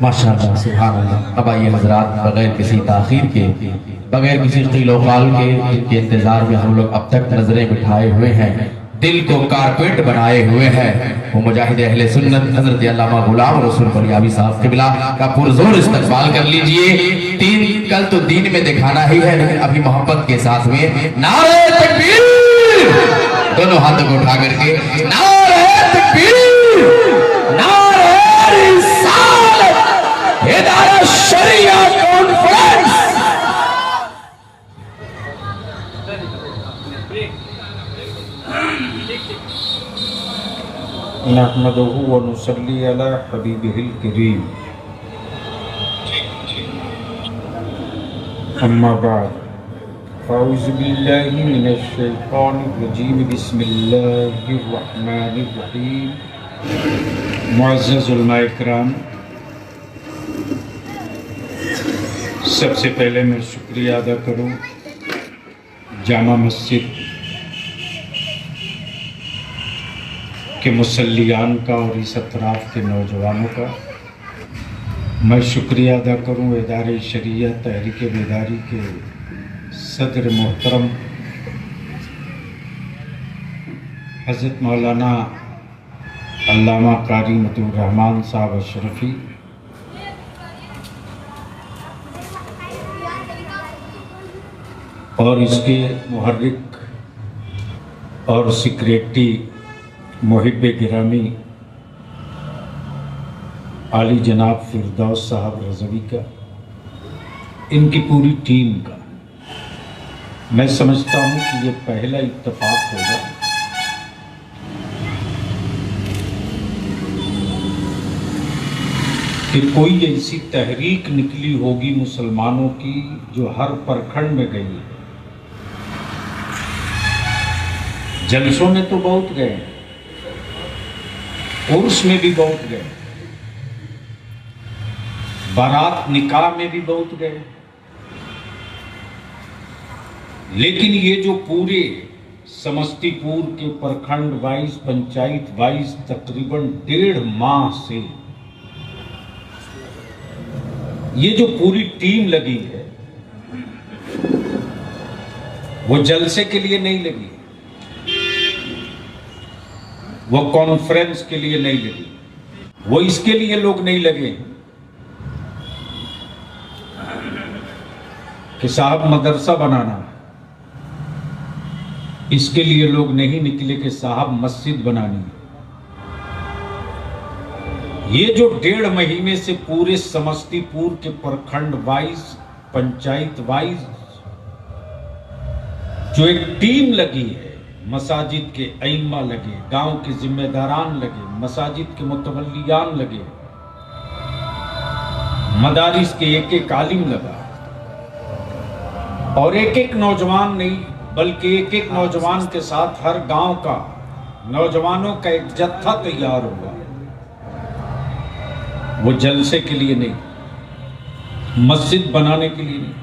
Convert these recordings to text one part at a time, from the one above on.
माशाअल्लाह सुभान अल्लाह। अब आइए हजरात, बगैर किसी ताखीर के, बगैर किसी क़ील-ओ-क़ाल के, जिनके इंतजार में हम लोग अब तक नजरें बिठाए हुए हैं, दिल को कारपेट बनाए हुए हैं, वो मुजाहिद अहले सुन्नत हजरत अल्लामा गुलाम रसूल फरियाबी साहब क़िबला का पुरजोर इस्तक़बाल कर लीजिए। तीन कल तो दीन में दिखाना ही है, लेकिन अभी मोहब्बत के साथ में नारे तकबीर, दोनों हाथों को उठा करके नारे तकबीर, नारे रिसालत, इदारा शरिया कॉन्फ्रेंस। नहमदुहु व नुसल्ली अला हबीबिहिल करीम, अम्मा बाद, फ़अऊज़ु बिल्लाहि मिनश शैतानिर रजीम, बिस्मिल्लाहिर रहमानिर रहीम। मुअज़्ज़ज़ उलमाए किराम, सबसे पहले मैं शुक्रिया अदा करूँ जामा मस्जिद के मुसल्लियान का और इस अतराफ़ के नौजवानों का। मैं शुक्रिया अदा करूँ इदारे शरीयत तहरीक बेदारी के सदर मोहतरम हज़रत मौलाना अल्लामा कारी मतीउर रहमान साहब अशरफी, और इसके मुहर्रिक और सेक्रेटरी मुहिब्बे गिरामी आली जनाब फिरदौस साहब रज़वी का, इनकी पूरी टीम का। मैं समझता हूँ कि ये पहला इत्तेफाक होगा कि कोई ऐसी तहरीक निकली होगी मुसलमानों की जो हर प्रखंड में गई है। जलसों में तो बहुत गए, उर्स में भी बहुत गए, बारात निकाह में भी बहुत गए, लेकिन ये जो पूरे समस्तीपुर के प्रखंड वाइज, पंचायत वाइज तकरीबन 1.5 माह से ये जो पूरी टीम लगी है, वो जलसे के लिए नहीं लगी, वो कॉन्फ्रेंस के लिए नहीं लगी, वो इसके लिए लोग नहीं लगे कि साहब मदरसा बनाना, इसके लिए लोग नहीं निकले कि साहब मस्जिद बनानी। ये जो 1.5 महीने से पूरे समस्तीपुर के प्रखंड वाइज, पंचायत वाइज जो एक टीम लगी है, मसाजिद के अइम्मा लगे, गांव के जिम्मेदारान लगे, मसाजिद के मुतवल्लियान लगे, मदारिस के एक आलिम लगा, और एक नौजवान नहीं बल्कि एक नौजवान के साथ हर गांव का नौजवानों का एक जत्था तैयार हुआ। वो जलसे के लिए नहीं, मस्जिद बनाने के लिए नहीं,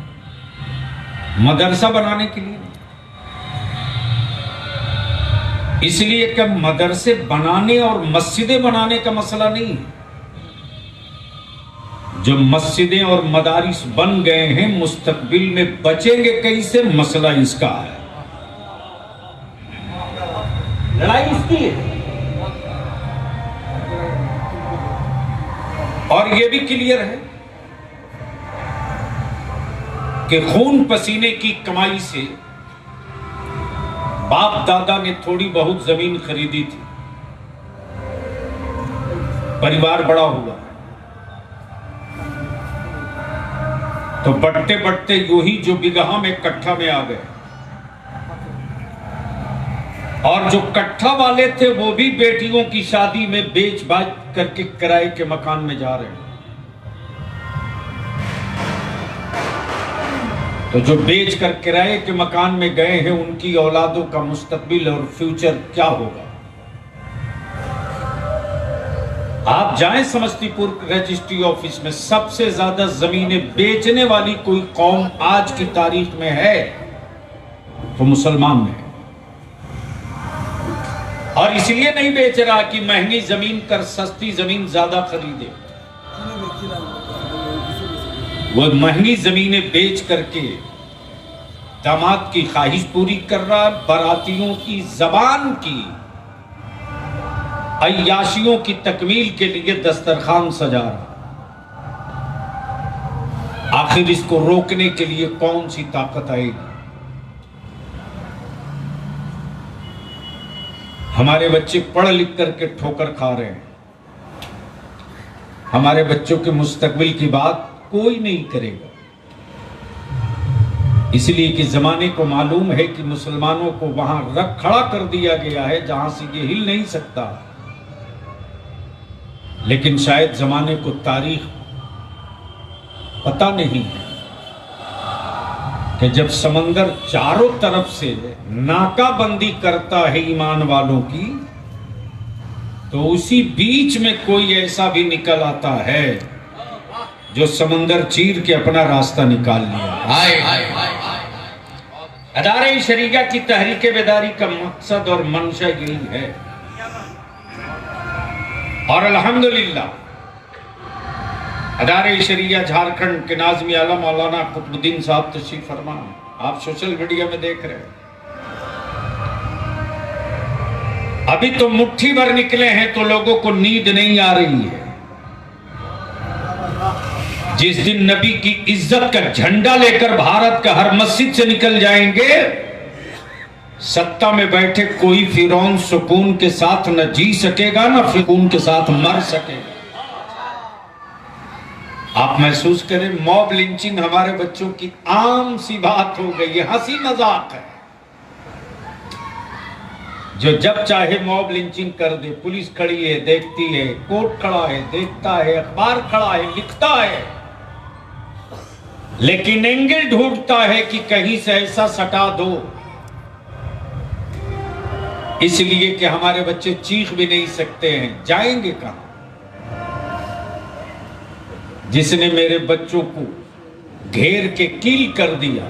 मदरसा बनाने के लिए नहीं, इसलिए कि मदरसे बनाने और मस्जिदें बनाने का मसला नहीं है। जो मस्जिदें और मदारिस बन गए हैं, मुस्तकबिल में बचेंगे कैसे, मसला इसका है। लड़ाई इसकी है। और यह भी क्लियर है कि खून पसीने की कमाई से बाप दादा ने थोड़ी बहुत जमीन खरीदी थी, परिवार बड़ा हुआ, तो बढ़ते बढ़ते यूं ही जो बिगहा में कट्ठा में आ गए, और जो कट्ठा वाले थे वो भी बेटियों की शादी में बेच बाच करके किराए के मकान में जा रहे हैं। तो जो बेच कर किराए के मकान में गए हैं, उनकी औलादों का मुस्तकबिल और फ्यूचर क्या होगा। आप जाएं समस्तीपुर रजिस्ट्री ऑफिस में, सबसे ज्यादा जमीनें बेचने वाली कोई कौम आज की तारीख में है तो मुसलमान में है। और इसलिए नहीं बेच रहा कि महंगी जमीन कर सस्ती जमीन ज्यादा खरीदे, वो महंगी जमीनें बेच करके दामाद की ख्वाहिश पूरी कर रहा है, बारातियों की जबान की अय्याशियों की तकमील के लिए दस्तरखान सजा रहा। आखिर इसको रोकने के लिए कौन सी ताकत आएगी? हमारे बच्चे पढ़ लिख करके ठोकर खा रहे हैं। हमारे बच्चों के मुस्तकबिल की बात कोई नहीं करेगा, इसलिए कि जमाने को मालूम है कि मुसलमानों को वहां रख खड़ा कर दिया गया है जहां से ये हिल नहीं सकता। लेकिन शायद जमाने को तारीख पता नहीं है कि जब समंदर चारों तरफ से नाकाबंदी करता है ईमान वालों की, तो उसी बीच में कोई ऐसा भी निकल आता है जो समंदर चीर के अपना रास्ता निकाल लिया। अदारे शरीया की तहरीक बेदारी का मकसद और मंशा यही है। और अल्हम्दुलिल्लाह अदारे शरीया झारखंड के नाज़िम आला मौलाना कुतुबुद्दीन साहब तशरीफ फरमा, आप सोशल मीडिया में देख रहे हैं। अभी तो मुट्ठी भर निकले हैं तो लोगों को नींद नहीं आ रही है। जिस दिन नबी की इज्जत का झंडा लेकर भारत का हर मस्जिद से निकल जाएंगे, सत्ता में बैठे कोई फिरौन सुकून के साथ न जी सकेगा न सुकून के साथ मर सकेगा। आप महसूस करें, मॉब लिंचिंग हमारे बच्चों की आम सी बात हो गई है, हंसी मजाक है। जो जब चाहे मॉब लिंचिंग कर दे, पुलिस खड़ी है देखती है, कोर्ट खड़ा है देखता है, अखबार खड़ा है लिखता है, लेकिन एंगल ढूंढता है कि कहीं से ऐसा सटा दो, इसलिए कि हमारे बच्चे चीख भी नहीं सकते हैं, जाएंगे कहां? जिसने मेरे बच्चों को घेर के कील कर दिया,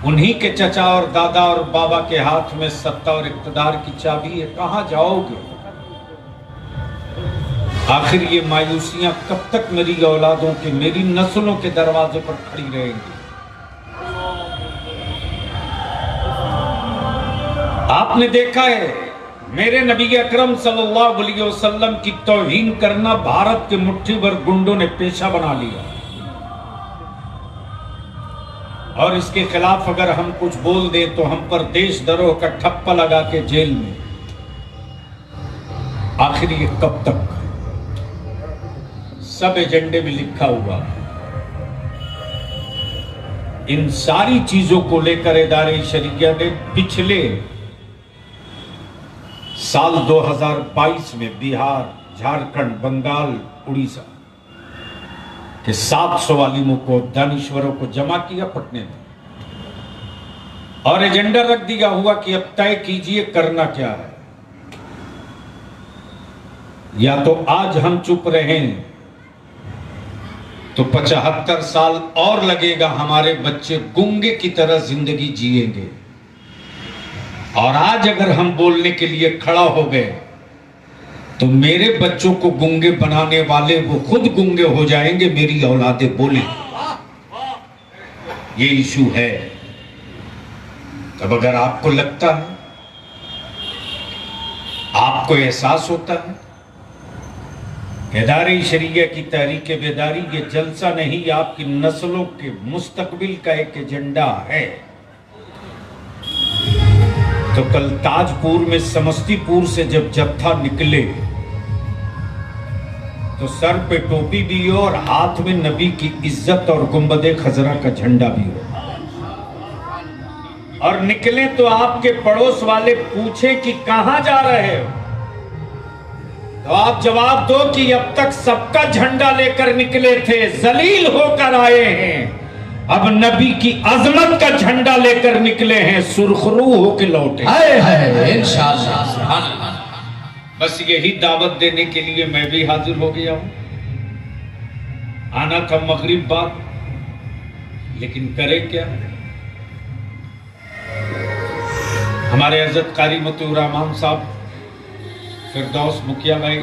उन्हीं के चचा और दादा और बाबा के हाथ में सत्ता और इक्तदार की चाबी है। कहां जाओगे? आखिर ये मायूसियां कब तक मेरी औलादों के, मेरी नस्लों के दरवाजे पर खड़ी रहेंगी? आपने देखा है मेरे नबी अकरम सल्लल्लाहु अलैहि वसल्लम की तौहीन करना भारत के मुट्ठी भर गुंडों ने पेशा बना लिया, और इसके खिलाफ अगर हम कुछ बोल दें तो हम पर देशद्रोह का ठप्पा लगा के जेल में। आखिर ये कब तक? सब एजेंडे में लिखा हुआ। इन सारी चीजों को लेकर इदारे शरीया ने पिछले साल 2022 में बिहार, झारखंड, बंगाल, उड़ीसा के 700 आलिमों को, दानिश्वरों को जमा किया पटने में, और एजेंडा रख दिया हुआ कि अब तय कीजिए करना क्या है। या तो आज हम चुप रहें तो 75 साल और लगेगा, हमारे बच्चे गूंगे की तरह जिंदगी जिएंगे, और आज अगर हम बोलने के लिए खड़ा हो गए तो मेरे बच्चों को गूंगे बनाने वाले वो खुद गूंगे हो जाएंगे, मेरी औलादे बोले। ये इशू है। तब अगर आपको लगता है, आपको एहसास होता है, इदारे शरीया की तहरीक बेदारी ये जलसा नहीं, आपकी नस्लों के मुस्तकबिल का एक एजेंडा है, तो कल ताजपुर में समस्तीपुर से जब जत्था निकले तो सर पे टोपी भी हो और हाथ में नबी की इज्जत और गुंबदे खजरा का झंडा भी हो, और निकले तो आपके पड़ोस वाले पूछे कि कहां जा रहे हो, तो आप जवाब दो कि अब तक सबका झंडा लेकर निकले थे, जलील होकर आए हैं, अब नबी की अजमत का झंडा लेकर निकले हैं, सुरखरू होकर लौटे। इंशाअल्लाह। बस यही दावत देने के लिए मैं भी हाजिर हो गया हूं। आना था मगरिब बाद, लेकिन करे क्या? हमारे हजरत कारी मतीउर रहमान साहब फिरदौस मुखिया भाई,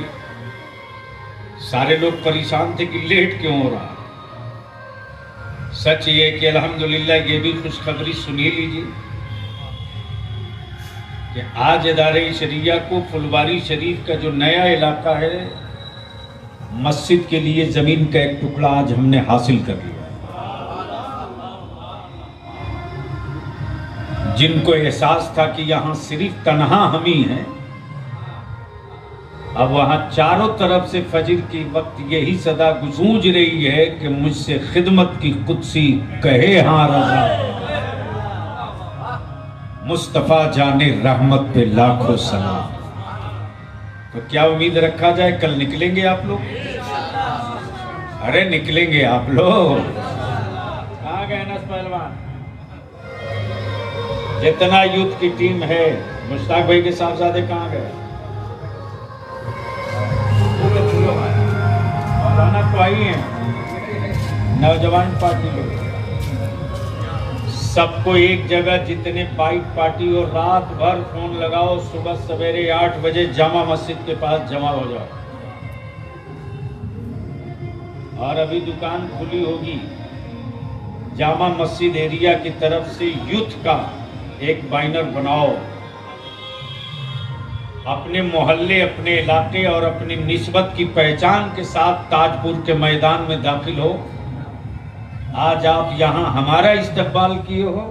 सारे लोग परेशान थे कि लेट क्यों हो रहा। सच ये कि अल्हम्दुलिल्लाह ये भी खुशखबरी सुनी लीजिए कि आज इदारे शरिया को फुलवारी शरीफ का जो नया इलाका है, मस्जिद के लिए जमीन का एक टुकड़ा आज हमने हासिल कर लिया। जिनको एहसास था कि यहां सिर्फ तन्हा हम ही हैं, अब वहां चारों तरफ से फजर की वक्त यही सदा गूंज रही है कि मुझसे खिदमत की कुदसी कहे हाँ रज़ा, मुस्तफा जाने रहमत पे लाखों सलाम। तो क्या उम्मीद रखा जाए, कल निकलेंगे आप लोग? अरे निकलेंगे आप लोग। कहाँ गए नस पहलवान? जितना यूथ की टीम है, मुश्ताक भाई के साहबजादे कहाँ गए? मौलाना तो आई हैं, नौजवान पार्टी लोग सबको एक जगह, जितने बाइक पार्टी और रात भर फोन लगाओ, सुबह सवेरे 8 बजे जामा मस्जिद के पास जमा हो जाओ। और अभी दुकान खुली होगी जामा मस्जिद एरिया की तरफ से, यूथ का एक बैनर बनाओ, अपने मोहल्ले, अपने इलाके और अपनी निस्बत की पहचान के साथ ताजपुर के मैदान में दाखिल हो। आज आप यहाँ हमारा इस्तकबाल किए हो,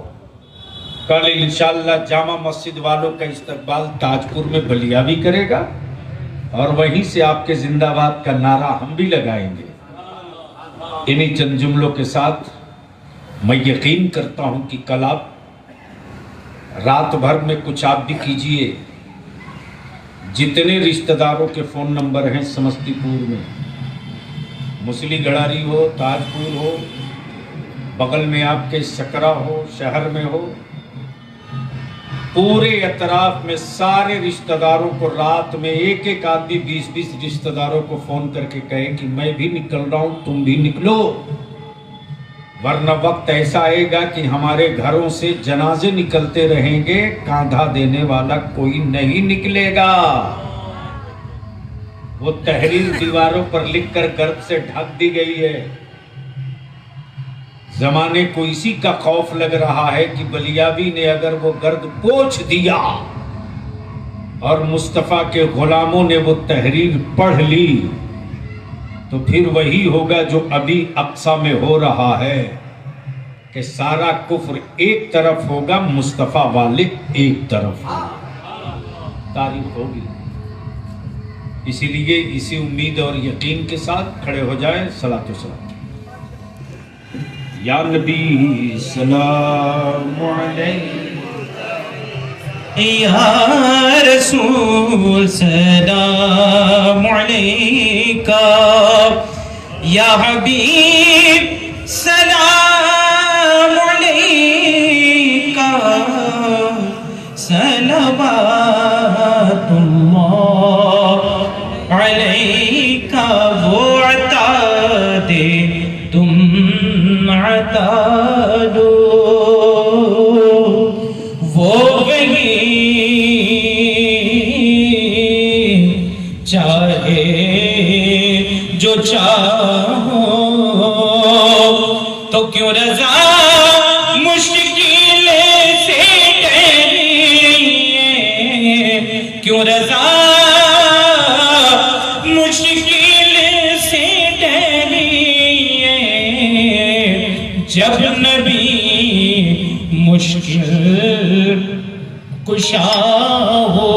कल इंशाअल्लाह जामा मस्जिद वालों का इस्तकबाल ताजपुर में बलिया भी करेगा और वहीं से आपके जिंदाबाद का नारा हम भी लगाएंगे। इन्हीं चंद जुमलों के साथ मैं यकीन करता हूं कि कल आप रात भर में कुछ आप भी कीजिए। जितने रिश्तेदारों के फ़ोन नंबर हैं समस्तीपुर में, मुसली गड़ारी हो, ताजपुर हो, बगल में आपके सकरा हो, शहर में हो, पूरे अतराफ में सारे रिश्तेदारों को रात में एक एक आदमी 20-20 रिश्तेदारों को फ़ोन करके कहे कि मैं भी निकल रहा हूं, तुम भी निकलो, वरना वक्त ऐसा आएगा कि हमारे घरों से जनाजे निकलते रहेंगे, कांधा देने वाला कोई नहीं निकलेगा। वो तहरीर दीवारों पर लिखकर गर्द से ढक दी गई है। जमाने को इसी का खौफ लग रहा है कि बलियावी ने अगर वो गर्द पोंछ दिया और मुस्तफा के गुलामों ने वो तहरीर पढ़ ली, तो फिर वही होगा जो अभी अक्सा में हो रहा है कि सारा कुफ्र एक तरफ होगा, मुस्तफा वाले एक तरफ तारीफ होगी। इसीलिए इसी उम्मीद और यकीन के साथ खड़े हो जाएं। सलातो सलाम या नबी सलाम या रसूल सलाम अलैका, या हबीब सलाम अलैका, सलवातुल्लाह अलैका। वो अता दे तुम अता दो, वो वही चाहे जो चाहो, तो क्यों रज़ा मुश्किल से डरिए, क्यों रज़ा मुश्किल से डरिए, जब नबी मुश्किल कुशा हो,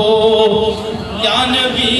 या नबी